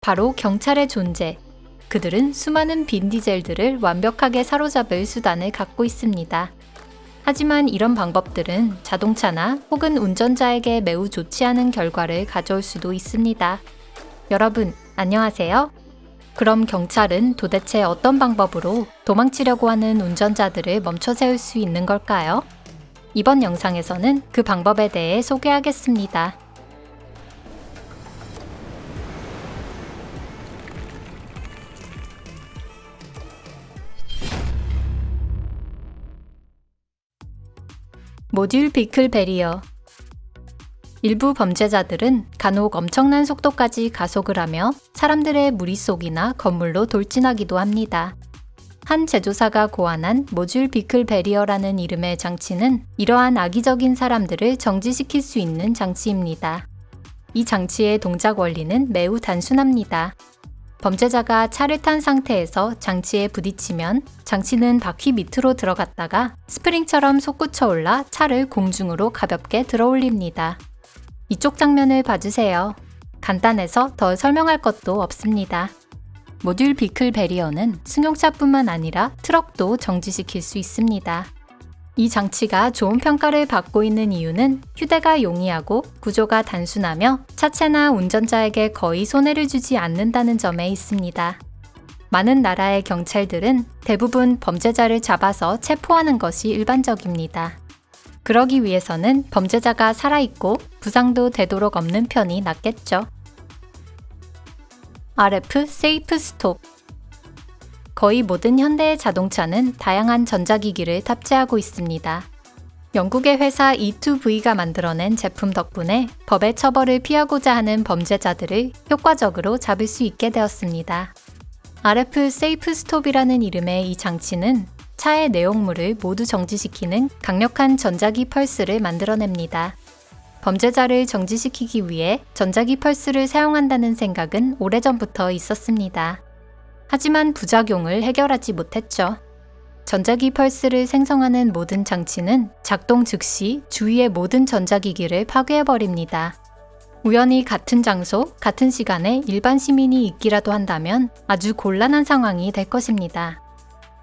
바로 경찰의 존재. 그들은 수많은 빈디젤들을 완벽하게 사로잡을 수단을 갖고 있습니다. 하지만 이런 방법들은 자동차나 혹은 운전자에게 매우 좋지 않은 결과를 가져올 수도 있습니다. 여러분, 안녕하세요. 그럼 경찰은 도대체 어떤 방법으로 도망치려고 하는 운전자들을 멈춰 세울 수 있는 걸까요? 이번 영상에서는 그 방법에 대해 소개하겠습니다. 모듈 비클 베리어. 일부 범죄자들은 간혹 엄청난 속도까지 가속을 하며 사람들의 무리속이나 건물로 돌진하기도 합니다. 한 제조사가 고안한 모듈 비클 베리어라는 이름의 장치는 이러한 악의적인 사람들을 정지시킬 수 있는 장치입니다. 이 장치의 동작 원리는 매우 단순합니다. 범죄자가 차를 탄 상태에서 장치에 부딪히면 장치는 바퀴 밑으로 들어갔다가 스프링처럼 솟구쳐 올라 차를 공중으로 가볍게 들어올립니다. 이쪽 장면을 봐주세요. 간단해서 더 설명할 것도 없습니다. 모듈 비클 베리어는 승용차뿐만 아니라 트럭도 정지시킬 수 있습니다. 이 장치가 좋은 평가를 받고 있는 이유는 휴대가 용이하고 구조가 단순하며 차체나 운전자에게 거의 손해를 주지 않는다는 점에 있습니다. 많은 나라의 경찰들은 대부분 범죄자를 잡아서 체포하는 것이 일반적입니다. 그러기 위해서는 범죄자가 살아있고 부상도 되도록 없는 편이 낫겠죠. RF 세이프 스톱. 거의 모든 현대의 자동차는 다양한 전자기기를 탑재하고 있습니다. 영국의 회사 E2V가 만들어낸 제품 덕분에 법의 처벌을 피하고자 하는 범죄자들을 효과적으로 잡을 수 있게 되었습니다. RF 세이프 스톱이라는 이름의 이 장치는 차의 내용물을 모두 정지시키는 강력한 전자기 펄스를 만들어냅니다. 범죄자를 정지시키기 위해 전자기 펄스를 사용한다는 생각은 오래전부터 있었습니다. 하지만 부작용을 해결하지 못했죠. 전자기 펄스를 생성하는 모든 장치는 작동 즉시 주위의 모든 전자기기를 파괴해버립니다. 우연히 같은 장소, 같은 시간에 일반 시민이 있기라도 한다면 아주 곤란한 상황이 될 것입니다.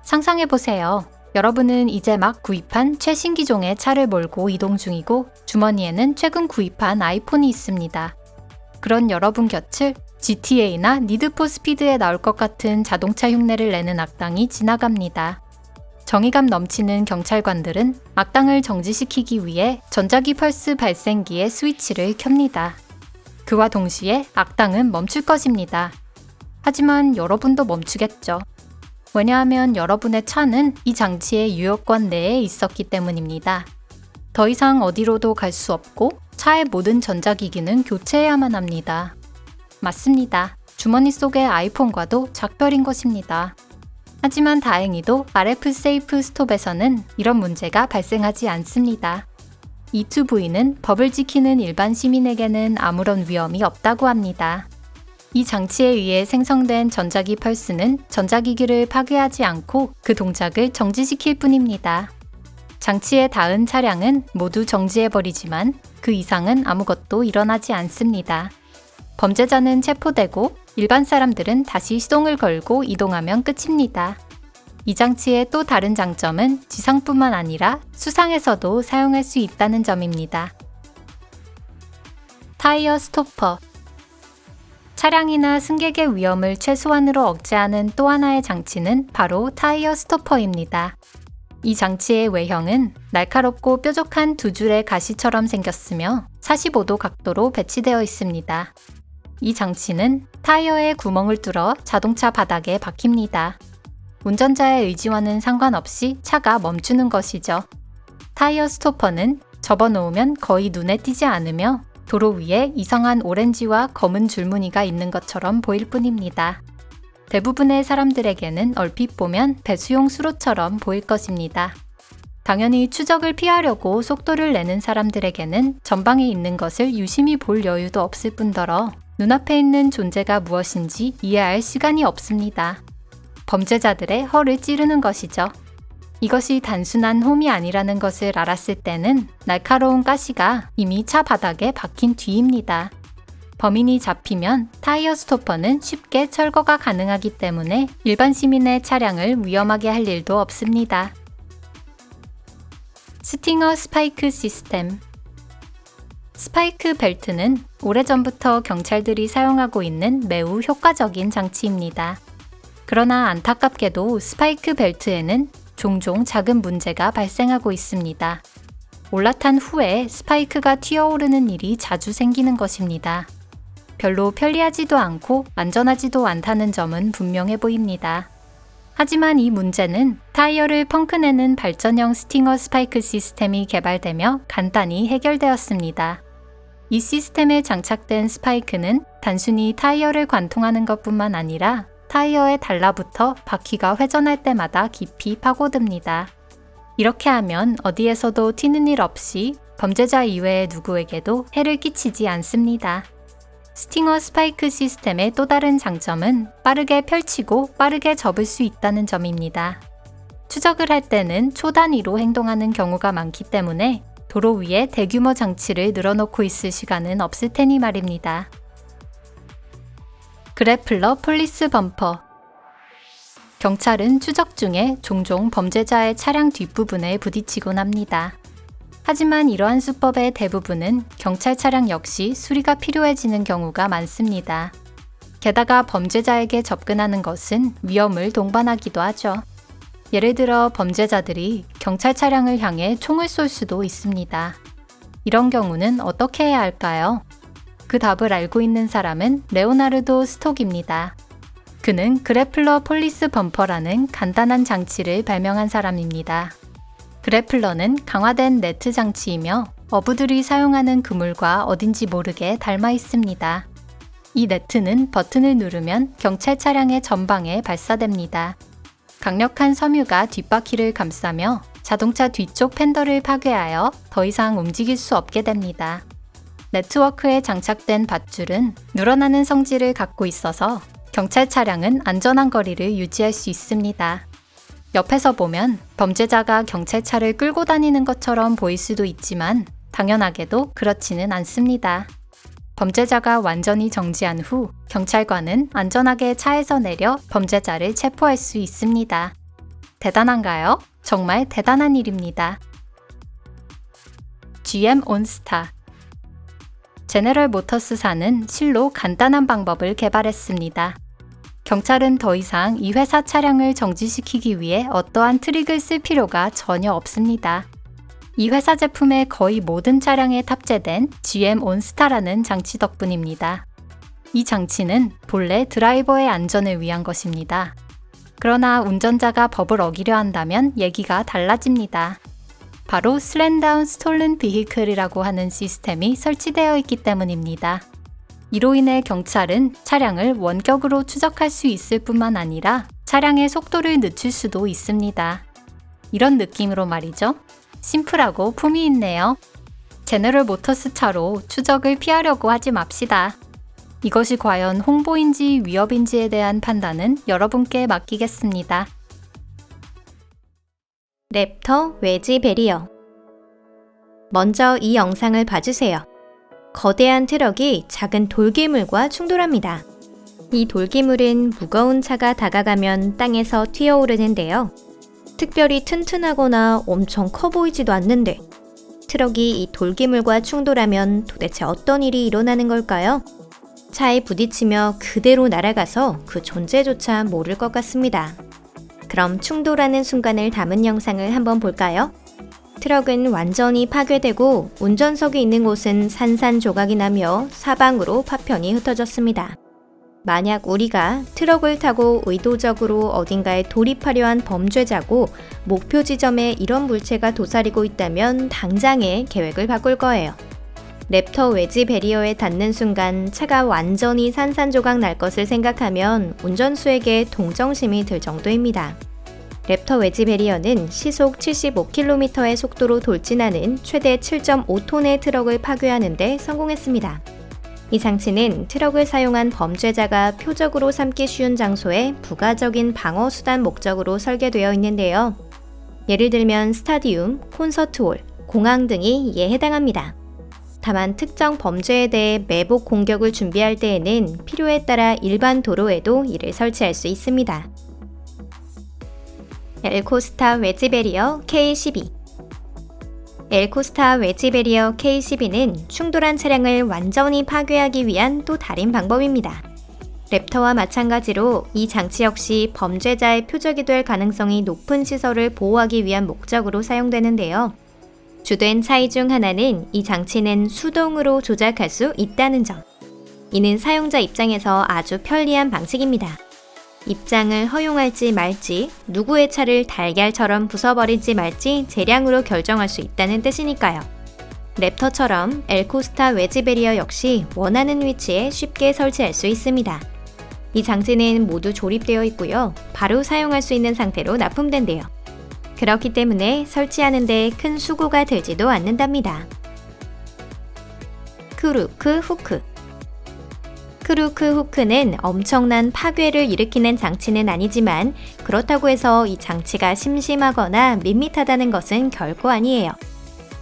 상상해보세요. 여러분은 이제 막 구입한 최신 기종의 차를 몰고 이동 중이고 주머니에는 최근 구입한 아이폰이 있습니다. 그런 여러분 곁을 GTA나 니드 포 스피드에 나올 것 같은 자동차 흉내를 내는 악당이 지나갑니다. 정의감 넘치는 경찰관들은 악당을 정지시키기 위해 전자기 펄스 발생기의 스위치를 켭니다. 그와 동시에 악당은 멈출 것입니다. 하지만 여러분도 멈추겠죠. 왜냐하면 여러분의 차는 이 장치의 유효권 내에 있었기 때문입니다. 더 이상 어디로도 갈 수 없고 차의 모든 전자기기는 교체해야만 합니다. 맞습니다. 주머니 속의 아이폰과도 작별인 것입니다. 하지만 다행히도 RF 세이프 스톱에서는 이런 문제가 발생하지 않습니다. E2V는 법을 지키는 일반 시민에게는 아무런 위험이 없다고 합니다. 이 장치에 의해 생성된 전자기 펄스는 전자기기를 파괴하지 않고 그 동작을 정지시킬 뿐입니다. 장치에 닿은 차량은 모두 정지해버리지만 그 이상은 아무것도 일어나지 않습니다. 범죄자는 체포되고 일반 사람들은 다시 시동을 걸고 이동하면 끝입니다. 이 장치의 또 다른 장점은 지상뿐만 아니라 수상에서도 사용할 수 있다는 점입니다. 타이어 스토퍼. 차량이나 승객의 위험을 최소한으로 억제하는 또 하나의 장치는 바로 타이어 스토퍼입니다. 이 장치의 외형은 날카롭고 뾰족한 두 줄의 가시처럼 생겼으며 45도 각도로 배치되어 있습니다. 이 장치는 타이어에 구멍을 뚫어 자동차 바닥에 박힙니다. 운전자의 의지와는 상관없이 차가 멈추는 것이죠. 타이어 스토퍼는 접어놓으면 거의 눈에 띄지 않으며 도로 위에 이상한 오렌지와 검은 줄무늬가 있는 것처럼 보일 뿐입니다. 대부분의 사람들에게는 얼핏 보면 배수용 수로처럼 보일 것입니다. 당연히 추적을 피하려고 속도를 내는 사람들에게는 전방에 있는 것을 유심히 볼 여유도 없을 뿐더러 눈앞에 있는 존재가 무엇인지 이해할 시간이 없습니다. 범죄자들의 허를 찌르는 것이죠. 이것이 단순한 홈이 아니라는 것을 알았을 때는 날카로운 가시가 이미 차 바닥에 박힌 뒤입니다. 범인이 잡히면 타이어 스토퍼는 쉽게 철거가 가능하기 때문에 일반 시민의 차량을 위험하게 할 일도 없습니다. 스팅어 스파이크 시스템. 스파이크 벨트는 오래전부터 경찰들이 사용하고 있는 매우 효과적인 장치입니다. 그러나 안타깝게도 스파이크 벨트에는 종종 작은 문제가 발생하고 있습니다. 올라탄 후에 스파이크가 튀어오르는 일이 자주 생기는 것입니다. 별로 편리하지도 않고 안전하지도 않다는 점은 분명해 보입니다. 하지만 이 문제는 타이어를 펑크내는 발전형 스팅어 스파이크 시스템이 개발되며 간단히 해결되었습니다. 이 시스템에 장착된 스파이크는 단순히 타이어를 관통하는 것뿐만 아니라 타이어에 달라붙어 바퀴가 회전할 때마다 깊이 파고듭니다. 이렇게 하면 어디에서도 튀는 일 없이 범죄자 이외의 누구에게도 해를 끼치지 않습니다. 스팅어 스파이크 시스템의 또 다른 장점은 빠르게 펼치고 빠르게 접을 수 있다는 점입니다. 추적을 할 때는 초단위로 행동하는 경우가 많기 때문에 도로 위에 대규모 장치를 늘어놓고 있을 시간은 없을 테니 말입니다. 그래플러 폴리스 범퍼. 경찰은 추적 중에 종종 범죄자의 차량 뒷부분에 부딪히곤 합니다. 하지만 이러한 수법의 대부분은 경찰 차량 역시 수리가 필요해지는 경우가 많습니다. 게다가 범죄자에게 접근하는 것은 위험을 동반하기도 하죠. 예를 들어 범죄자들이 경찰 차량을 향해 총을 쏠 수도 있습니다. 이런 경우는 어떻게 해야 할까요? 그 답을 알고 있는 사람은 레오나르도 스톡입니다. 그는 그래플러 폴리스 범퍼라는 간단한 장치를 발명한 사람입니다. 그래플러는 강화된 네트 장치이며 어부들이 사용하는 그물과 어딘지 모르게 닮아 있습니다. 이 네트는 버튼을 누르면 경찰 차량의 전방에 발사됩니다. 강력한 섬유가 뒷바퀴를 감싸며 자동차 뒤쪽 팬더를 파괴하여 더 이상 움직일 수 없게 됩니다. 네트워크에 장착된 밧줄은 늘어나는 성질을 갖고 있어서 경찰 차량은 안전한 거리를 유지할 수 있습니다. 옆에서 보면 범죄자가 경찰차를 끌고 다니는 것처럼 보일 수도 있지만 당연하게도 그렇지는 않습니다. 범죄자가 완전히 정지한 후 경찰관은 안전하게 차에서 내려 범죄자를 체포할 수 있습니다. 대단한가요? 정말 대단한 일입니다. GM 온스타. 제너럴 모터스사는 실로 간단한 방법을 개발했습니다. 경찰은 더 이상 이 회사 차량을 정지시키기 위해 어떠한 트릭을 쓸 필요가 전혀 없습니다. 이 회사 제품의 거의 모든 차량에 탑재된 GM 온스타라는 장치 덕분입니다. 이 장치는 본래 드라이버의 안전을 위한 것입니다. 그러나 운전자가 법을 어기려 한다면 얘기가 달라집니다. 바로 슬렌다운 스톨른 비히클이라고 하는 시스템이 설치되어 있기 때문입니다. 이로 인해 경찰은 차량을 원격으로 추적할 수 있을 뿐만 아니라 차량의 속도를 늦출 수도 있습니다. 이런 느낌으로 말이죠. 심플하고 품이 있네요. 제너럴 모터스 차로 추적을 피하려고 하지 맙시다. 이것이 과연 홍보인지 위협인지에 대한 판단은 여러분께 맡기겠습니다. 랩터 웨지 베리어. 먼저 이 영상을 봐주세요. 거대한 트럭이 작은 돌기물과 충돌합니다. 이 돌기물은 무거운 차가 다가가면 땅에서 튀어오르는데요. 특별히 튼튼하거나 엄청 커 보이지도 않는데 트럭이 이 돌기물과 충돌하면 도대체 어떤 일이 일어나는 걸까요? 차에 부딪히며 그대로 날아가서 그 존재조차 모를 것 같습니다. 그럼 충돌하는 순간을 담은 영상을 한번 볼까요? 트럭은 완전히 파괴되고 운전석에 있는 곳은 산산조각이 나며 사방으로 파편이 흩어졌습니다. 만약 우리가 트럭을 타고 의도적으로 어딘가에 돌입하려 한 범죄자고 목표 지점에 이런 물체가 도사리고 있다면 당장에 계획을 바꿀 거예요. 랩터 웨지 베리어에 닿는 순간 차가 완전히 산산조각 날 것을 생각하면 운전수에게 동정심이 들 정도입니다. 랩터 웨지 베리어는 시속 75km의 속도로 돌진하는 최대 7.5톤의 트럭을 파괴하는 데 성공했습니다. 이 장치는 트럭을 사용한 범죄자가 표적으로 삼기 쉬운 장소에 부가적인 방어 수단 목적으로 설계되어 있는데요. 예를 들면 스타디움, 콘서트홀, 공항 등이 이에 해당합니다. 다만 특정 범죄에 대해 매복 공격을 준비할 때에는 필요에 따라 일반 도로에도 이를 설치할 수 있습니다. 엘코스타 웨지 베리어 K12. 엘코스타 웨지 베리어 K12는 충돌한 차량을 완전히 파괴하기 위한 또 다른 방법입니다. 랩터와 마찬가지로 이 장치 역시 범죄자의 표적이 될 가능성이 높은 시설을 보호하기 위한 목적으로 사용되는데요. 주된 차이 중 하나는 이 장치는 수동으로 조작할 수 있다는 점. 이는 사용자 입장에서 아주 편리한 방식입니다. 입장을 허용할지 말지, 누구의 차를 달걀처럼 부숴버리지 말지 재량으로 결정할 수 있다는 뜻이니까요. 랩터처럼 엘코스타 웨지 베리어 역시 원하는 위치에 쉽게 설치할 수 있습니다. 이 장치는 모두 조립되어 있고요. 바로 사용할 수 있는 상태로 납품된대요. 그렇기 때문에 설치하는 데 큰 수고가 들지도 않는답니다. 크루크 후크. 크루크 후크는 엄청난 파괴를 일으키는 장치는 아니지만 그렇다고 해서 이 장치가 심심하거나 밋밋하다는 것은 결코 아니에요.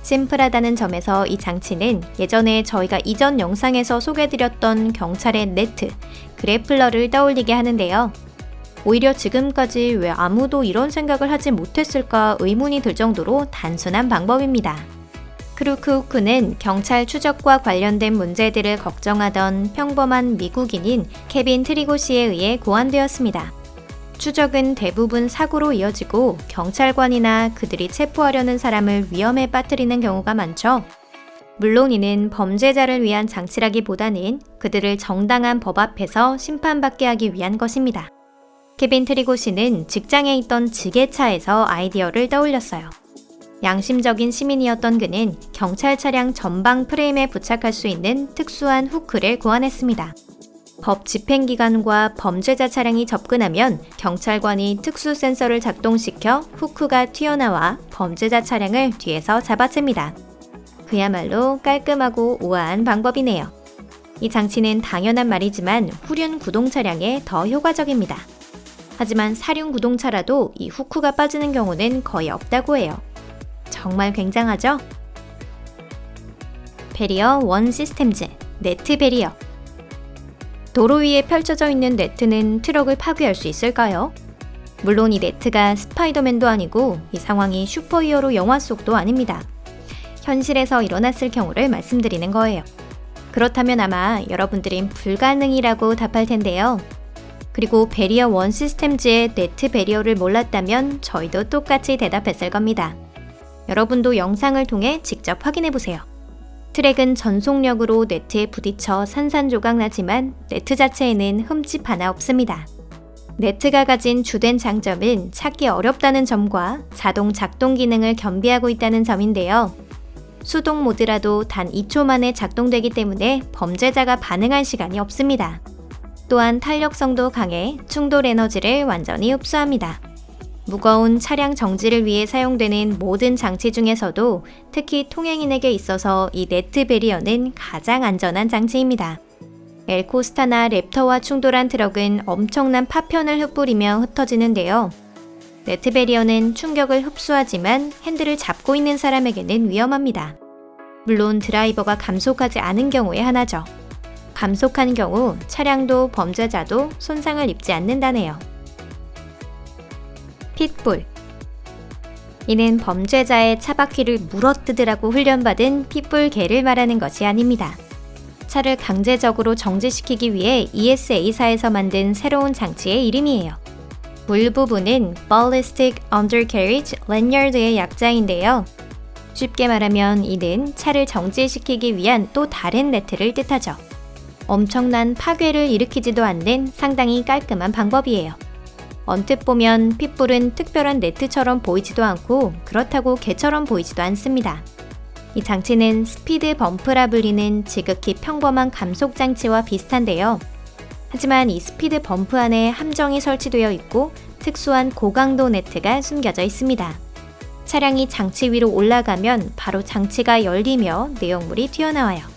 심플하다는 점에서 이 장치는 예전에 저희가 이전 영상에서 소개해드렸던 경찰의 네트, 그래플러를 떠올리게 하는데요. 오히려 지금까지 왜 아무도 이런 생각을 하지 못했을까 의문이 들 정도로 단순한 방법입니다. 크루크 후크는 경찰 추적과 관련된 문제들을 걱정하던 평범한 미국인인 케빈 트리고시에 의해 고안되었습니다. 추적은 대부분 사고로 이어지고 경찰관이나 그들이 체포하려는 사람을 위험에 빠뜨리는 경우가 많죠. 물론 이는 범죄자를 위한 장치라기보다는 그들을 정당한 법 앞에서 심판받게 하기 위한 것입니다. 케빈 트리고시는 직장에 있던 지게차에서 아이디어를 떠올렸어요. 양심적인 시민이었던 그는 경찰 차량 전방 프레임에 부착할 수 있는 특수한 후크를 고안했습니다. 법 집행기관과 범죄자 차량이 접근하면 경찰관이 특수 센서를 작동시켜 후크가 튀어나와 범죄자 차량을 뒤에서 잡아챕니다. 그야말로 깔끔하고 우아한 방법이네요. 이 장치는 당연한 말이지만 후륜 구동 차량에 더 효과적입니다. 하지만 사륜 구동차라도 이 후크가 빠지는 경우는 거의 없다고 해요. 정말 굉장하죠? 베리어 원 시스템즈, 네트 베리어. 도로 위에 펼쳐져 있는 네트는 트럭을 파괴할 수 있을까요? 물론 이 네트가 스파이더맨도 아니고 이 상황이 슈퍼히어로 영화 속도 아닙니다. 현실에서 일어났을 경우를 말씀드리는 거예요. 그렇다면 아마 여러분들은 불가능이라고 답할 텐데요. 그리고 베리어 원 시스템즈의 네트 베리어를 몰랐다면 저희도 똑같이 대답했을 겁니다. 여러분도 영상을 통해 직접 확인해보세요. 트랙은 전속력으로 네트에 부딪혀 산산조각 나지만 네트 자체에는 흠집 하나 없습니다. 네트가 가진 주된 장점은 찾기 어렵다는 점과 자동 작동 기능을 겸비하고 있다는 점인데요. 수동 모드라도 단 2초 만에 작동되기 때문에 범죄자가 반응할 시간이 없습니다. 또한 탄력성도 강해 충돌 에너지를 완전히 흡수합니다. 무거운 차량 정지를 위해 사용되는 모든 장치 중에서도 특히 통행인에게 있어서 이 네트 베리어는 가장 안전한 장치입니다. 엘코스타나 랩터와 충돌한 트럭은 엄청난 파편을 흩뿌리며 흩어지는데요. 네트 베리어는 충격을 흡수하지만 핸들을 잡고 있는 사람에게는 위험합니다. 물론 드라이버가 감속하지 않은 경우에 하나죠. 감속한 경우 차량도 범죄자도 손상을 입지 않는다네요. 핏불. 이는 범죄자의 차바퀴를 물어뜯으라고 훈련받은 핏불 개를 말하는 것이 아닙니다. 차를 강제적으로 정지시키기 위해 ESA사에서 만든 새로운 장치의 이름이에요. 물 부분은 Ballistic Undercarriage Lanyard의 약자인데요. 쉽게 말하면 이는 차를 정지시키기 위한 또 다른 네트를 뜻하죠. 엄청난 파괴를 일으키지도 않는 상당히 깔끔한 방법이에요. 언뜻 보면 핏불은 특별한 네트처럼 보이지도 않고 그렇다고 개처럼 보이지도 않습니다. 이 장치는 스피드 범프라 불리는 지극히 평범한 감속 장치와 비슷한데요. 하지만 이 스피드 범프 안에 함정이 설치되어 있고 특수한 고강도 네트가 숨겨져 있습니다. 차량이 장치 위로 올라가면 바로 장치가 열리며 내용물이 튀어나와요.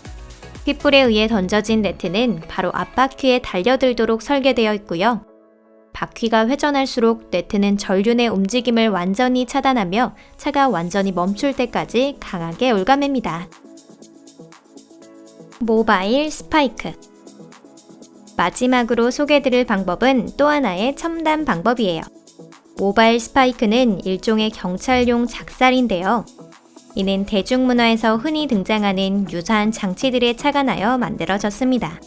핏불에 의해 던져진 네트는 바로 앞바퀴에 달려들도록 설계되어 있고요. 바퀴가 회전할수록 네트는 전륜의 움직임을 완전히 차단하며 차가 완전히 멈출 때까지 강하게 올가맵니다. 모바일 스파이크. 마지막으로 소개해드릴 방법은 또 하나의 첨단 방법이에요. 모바일 스파이크는 일종의 경찰용 작살인데요. 이는 대중문화에서 흔히 등장하는 유사한 장치들에 착안하여 만들어졌습니다.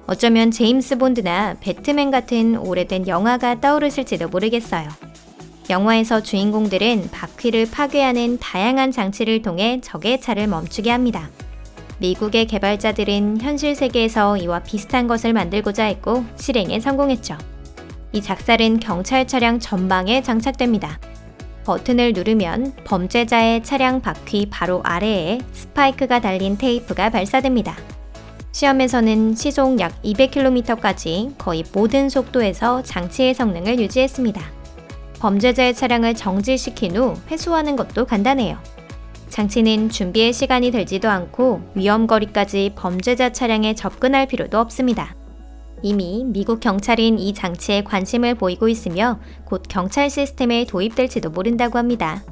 어쩌면 제임스 본드나 배트맨 같은 오래된 영화가 떠오르실지도 모르겠어요. 영화에서 주인공들은 바퀴를 파괴하는 다양한 장치를 통해 적의 차를 멈추게 합니다. 미국의 개발자들은 현실 세계에서 이와 비슷한 것을 만들고자 했고 실행에 성공했죠. 이 작살은 경찰 차량 전방에 장착됩니다. 버튼을 누르면 범죄자의 차량 바퀴 바로 아래에 스파이크가 달린 테이프가 발사됩니다. 시험에서는 시속 약 200km까지 거의 모든 속도에서 장치의 성능을 유지했습니다. 범죄자의 차량을 정지시킨 후 회수하는 것도 간단해요. 장치는 준비에 시간이 들지도 않고 위험거리까지 범죄자 차량에 접근할 필요도 없습니다. 이미 미국 경찰은 이 장치에 관심을 보이고 있으며 곧 경찰 시스템에 도입될지도 모른다고 합니다.